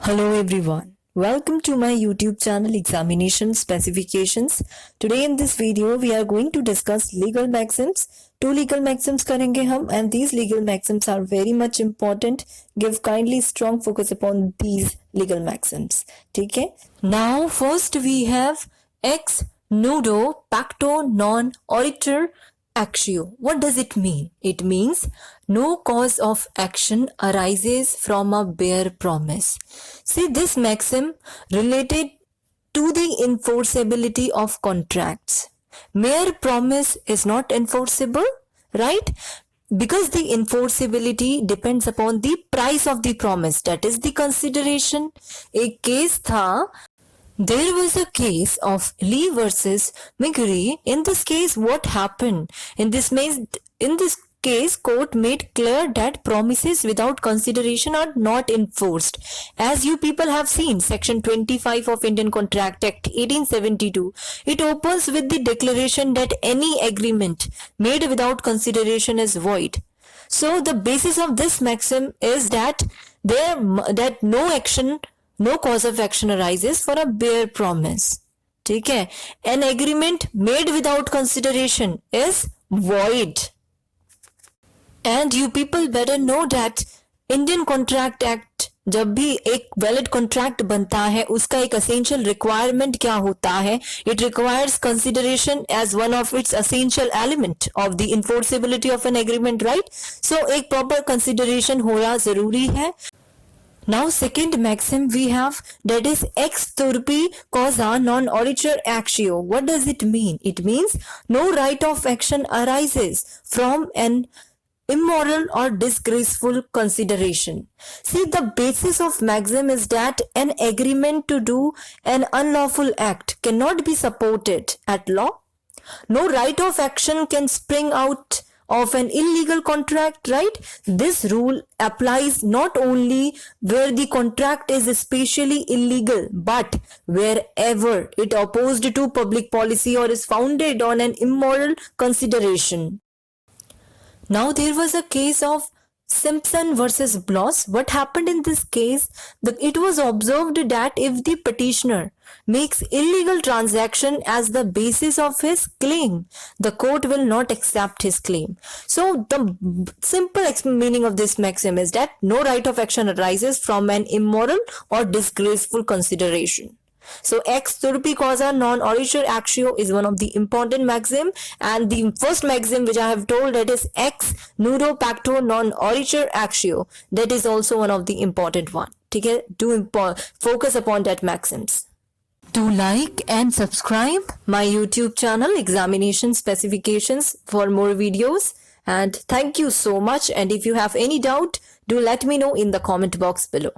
Hello everyone, welcome to my YouTube channel Examination Specifications. Today in this video we are going to discuss legal maxims. Two legal maxims करेंगे हम and these legal maxims are very much important. Give kindly strong focus upon these legal maxims. ठीक है? Now first we have ex nudo pacto non oritur actio. What does it mean? It means no cause of action arises from a bare promise. See, this maxim related to the enforceability of contracts. Mere promise is not enforceable, right? Because the enforceability depends upon the price of the promise, that is the consideration. एक case था, there was a case of Lee versus McGree. In this case, what happened? In this case, court made clear that promises without consideration are not enforced. As you people have seen, Section 25 of Indian Contract Act 1872, it opens with the declaration that any agreement made without consideration is void. So the basis of this maxim is that no cause of action arises for a bare promise. ठीक है? An agreement made without consideration is void. And you people better know that Indian Contract Act जब भी एक valid contract बनता है उसका एक essential requirement क्या होता है? It requires consideration as one of its essential element of the enforceability of an agreement, right? So एक प्रॉपर कंसिडरेशन होना जरूरी है. Now second maxim we have, that is ex turpi causa non oritur actio. What does it mean? It means no right of action arises from an immoral or disgraceful consideration. See, the basis of maxim is that an agreement to do an unlawful act cannot be supported at law. No right of action can spring out of an illegal contract, right? This rule applies not only where the contract is especially illegal, but wherever it opposed to public policy or is founded on an immoral consideration. Now there was a case of Simpson versus Bloss. What happened in this case? It was observed that if the petitioner makes illegal transaction as the basis of his claim, the court will not accept his claim. So the simple meaning of this maxim is that no right of action arises from an immoral or disgraceful consideration. So ex turpi causa non oritur actio is one of the important maxim, and the first maxim which I have told, that is ex nudo pacto non oritur actio, that is also one of the important one. Okay, do focus upon that maxims. Do like and subscribe my YouTube channel Examination Specifications for more videos, and thank you so much. And if you have any doubt, do let me know in the comment box below.